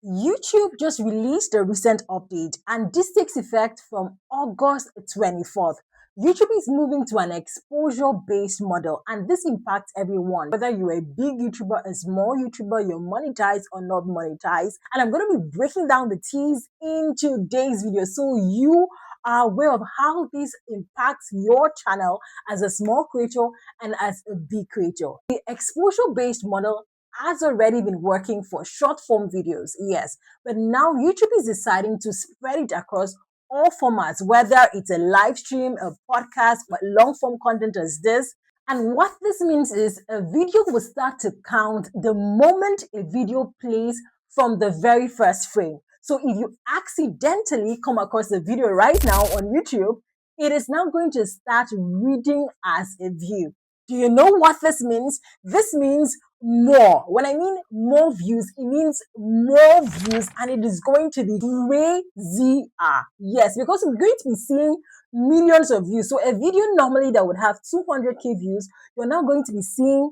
YouTube just released a recent update, and this takes effect from August 24th. YouTube is moving to an exposure based model, and this impacts everyone, whether you're a big YouTuber, a small YouTuber, you're monetized or not monetized. And I'm going to be breaking down the T's in today's video so you are aware of how this impacts your channel as a small creator and as a big creator. The exposure based model has already been working for short form videos, yes, but now YouTube is deciding to spread it across all formats, whether it's a live stream, a podcast, but long form content as this. And what this means is a video will start to count the moment a video plays from the very first frame. So if you accidentally come across the video right now on YouTube, it is now going to start reading as a view. Do you know what this means? This means more. When I mean more views, it means more views, and it is going to be crazier. Yes, because we're going to be seeing millions of views. So a video normally that would have 200k views, you're now going to be seeing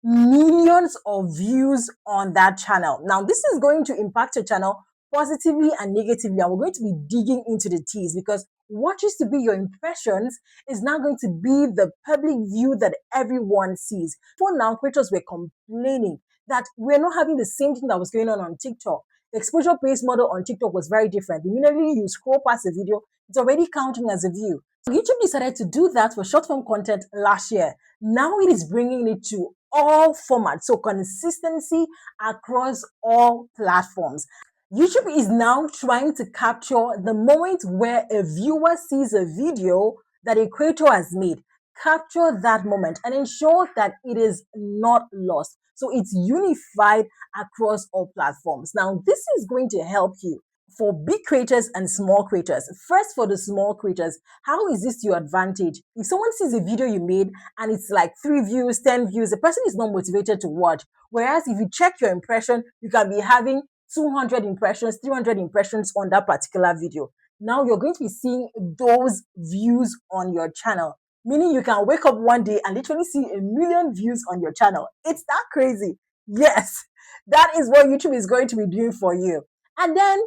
millions of views on that channel. Now, this is going to impact your channel positively and negatively, and we're going to be digging into the T's, because what used to be your impressions is now going to be the public view that everyone sees. For now, creators were complaining that we're not having the same thing that was going on TikTok. The exposure-based model on TikTok was very different. Immediately you scroll past the video, it's already counting as a view. So YouTube decided to do that for short-form content last year. Now it is bringing it to all formats, so consistency across all platforms. YouTube is now trying to capture the moment where a viewer sees a video that a creator has made. Capture that moment and ensure that it is not lost. So it's unified across all platforms. Now, this is going to help you for big creators and small creators. First, for the small creators, how is this to your advantage? If someone sees a video you made and it's like 3 views, 10 views, the person is not motivated to watch. Whereas if you check your impression, you can be having 200 impressions, 300 impressions on that particular video. Now you're going to be seeing those views on your channel, meaning you can wake up one day and literally see 1 million views on your channel. It's that crazy. Yes, that is what YouTube is going to be doing for you. And then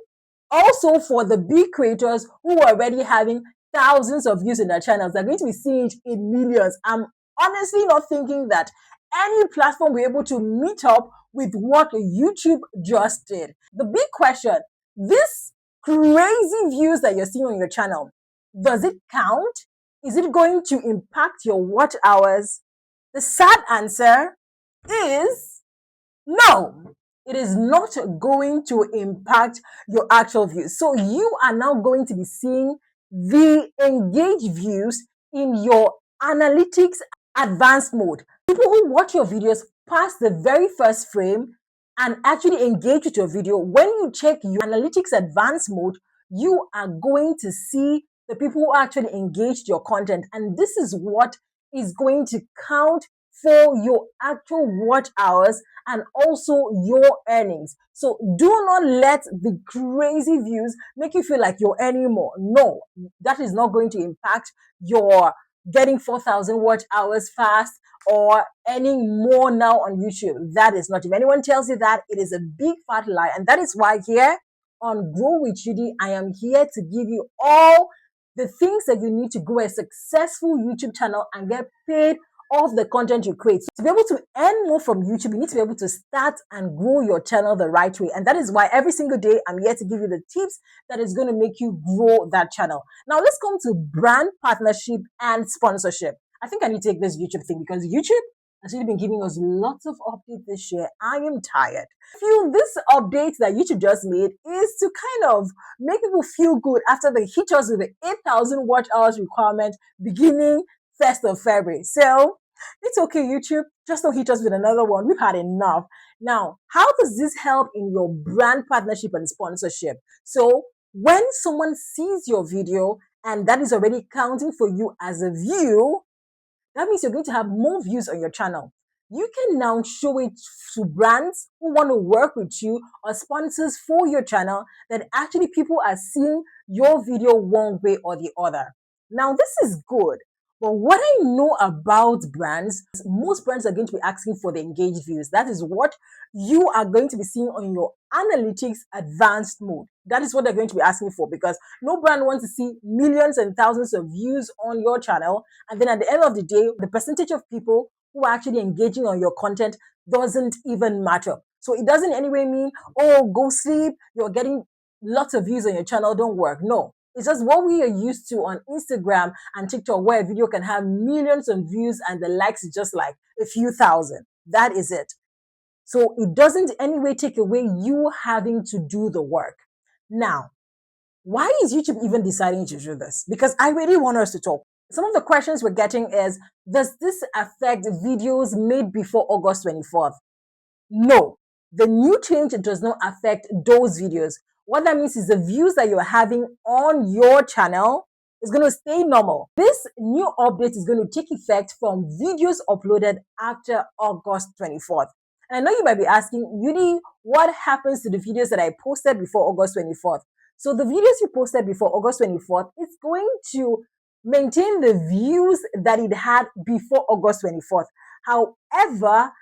also for the big creators who are already having thousands of views in their channels, they're going to be seeing it in millions. I'm honestly not thinking that any platform will be able to meet up with what YouTube just did. The big question, this crazy views that you're seeing on your channel, does it count? Is it going to impact your watch hours? The sad answer is no. It is not going to impact your actual views. So you are now going to be seeing the engaged views in your analytics advanced mode. People who watch your videos past the very first frame and actually engage with your video, when you check your analytics advanced mode, you are going to see the people who actually engaged your content. And this is what is going to count for your actual watch hours and also your earnings. So do not let the crazy views make you feel like you're earning more. No, that is not going to impact your getting 4,000 watch hours fast or earning more now on YouTube. That is not. If anyone tells you that, it is a big fat lie. And that is why here on Grow with Judy, I am here to give you all the things that you need to grow a successful YouTube channel and get paid off the content you create. So to be able to earn more from YouTube, you need to be able to start and grow your channel the right way. And that is why every single day I'm here to give you the tips that is going to make you grow that channel. Now let's come to brand partnership and sponsorship. I think I need to take this YouTube thing because YouTube has really been giving us lots of updates this year. I am tired. I feel this update that YouTube just made is to kind of make people feel good after they hit us with the 8,000 watch hours requirement beginning 1st of February. So it's okay, YouTube, just don't hit us with another one. We've had enough. Now, how does this help in your brand partnership and sponsorship? So when someone sees your video and that is already counting for you as a view, that means you're going to have more views on your channel. You can now show it to brands who want to work with you or sponsors for your channel that actually people are seeing your video one way or the other. Now, this is good. But what I know about brands, most brands are going to be asking for the engaged views. That is what you are going to be seeing on your analytics advanced mode. That is what they're going to be asking for, because no brand wants to see millions and thousands of views on your channel. And then at the end of the day, the percentage of people who are actually engaging on your content doesn't even matter. So it doesn't in any way mean, oh, go sleep, you're getting lots of views on your channel, don't work. No, it's just what we are used to on Instagram and TikTok, where a video can have millions of views and the likes is just like a few thousand. That is it. So it doesn't in any way take away you having to do the work. Now, why is YouTube even deciding to do this? Because I really want us to talk. Some of the questions we're getting is, does this affect videos made before August 24th? No, the new change does not affect those videos. What that means is the views that you're having on your channel is going to stay normal. This new update is going to take effect from videos uploaded after August 24th. And I know you might be asking, Yudi, what happens to the videos that I posted before August 24th? So the videos you posted before August 24th, it's going to maintain the views that it had before August 24th. However,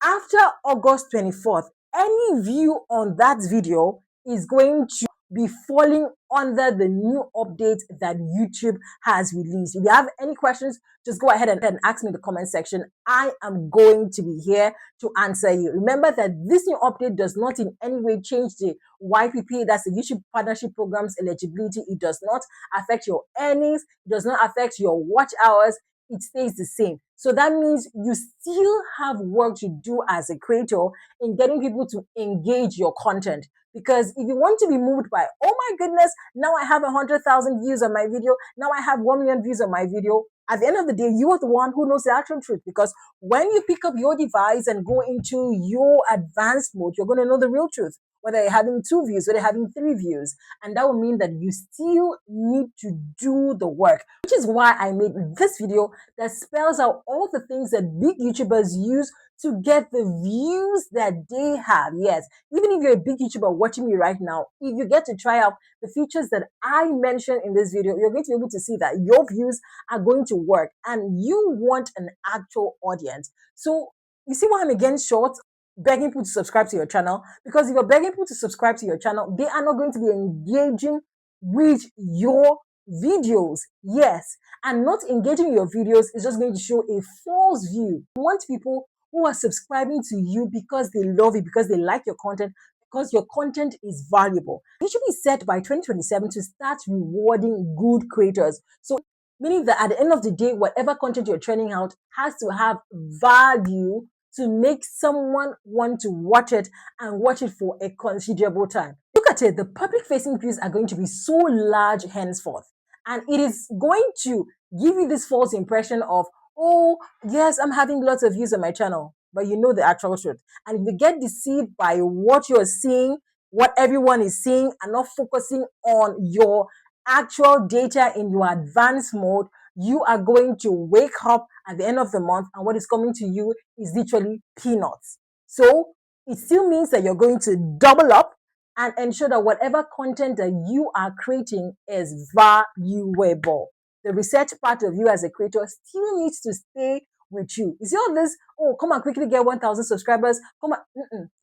after August 24th, any view on that video is going to be falling under the new update that YouTube has released. If you have any questions, just go ahead and ask me in the comment section. I am going to be here to answer you. Remember that this new update does not in any way change the YPP, that's the YouTube Partnership Program's eligibility. It does not affect your earnings. It does not affect your watch hours. It stays the same. So that means you still have work to do as a creator in getting people to engage your content. Because if you want to be moved by, oh my goodness, now I have 100,000 views on my video, now I have 1 million views on my video, at the end of the day, you are the one who knows the actual truth. Because when you pick up your device and go into your advanced mode, you're going to know the real truth. Whether you're having 2 views, whether you're having 3 views. And that will mean that you still need to do the work, which is why I made this video that spells out all the things that big YouTubers use to get the views that they have. Yes, even if you're a big YouTuber watching me right now, if you get to try out the features that I mentioned in this video, you're going to be able to see that your views are going to work and you want an actual audience. So you see why I'm against shorts, begging people to subscribe to your channel? Because if you're begging people to subscribe to your channel, they are not going to be engaging with your videos. Yes, and not engaging your videos is just going to show a false view. You want people who are subscribing to you because they love it, because they like your content, because your content is valuable. You should be set by 2027 to start rewarding good creators. So meaning that at the end of the day, whatever content you're churning out has to have value to make someone want to watch it and watch it for a considerable time. Look at it, the public facing views are going to be so large henceforth. And it is going to give you this false impression of, oh, yes, I'm having lots of views on my channel, but you know the actual truth. And if you get deceived by what you're seeing, what everyone is seeing, and not focusing on your actual data in your advanced mode, you are going to wake up at the end of the month and what is coming to you is literally peanuts. So it still means that you're going to double up and ensure that whatever content that you are creating is valuable. The research part of you as a creator still needs to stay with you. You see all this, oh, come and quickly get 1,000 subscribers. Come on.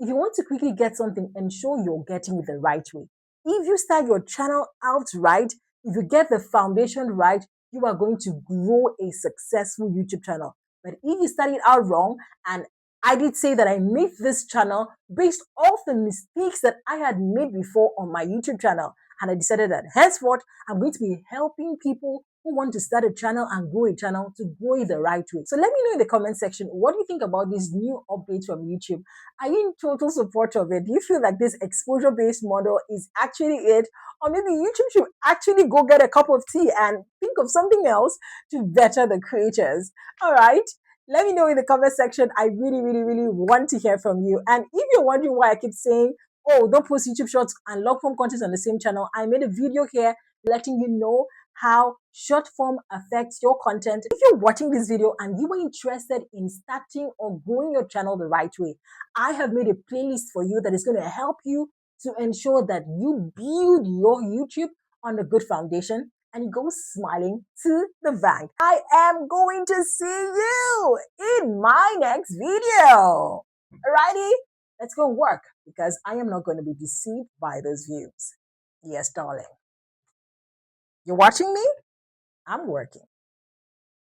If you want to quickly get something, ensure you're getting it the right way. If you start your channel out right, if you get the foundation right, you are going to grow a successful YouTube channel. But if you start it out wrong, and I did say that I made this channel based off the mistakes that I had made before on my YouTube channel. And I decided that henceforth, I'm going to be helping people who want to start a channel and grow a channel to grow it the right way. So let me know in the comment section, what do you think about this new update from YouTube? Are you in total support of it? Do you feel like this exposure-based model is actually it? Or maybe YouTube should actually go get a cup of tea and think of something else to better the creators? All right. Let me know in the comment section. I really, really, really want to hear from you. And if you're wondering why I keep saying, oh, don't post YouTube shorts and long form content on the same channel, I made a video here letting you know how short form affects your content. If you're watching this video and you are interested in starting or growing your channel the right way, I have made a playlist for you that is going to help you to ensure that you build your YouTube on a good foundation and you go smiling to the bank. I am going to see you in my next video. Alrighty, let's go work because I am not going to be deceived by those views. Yes, darling. You're watching me? I'm working.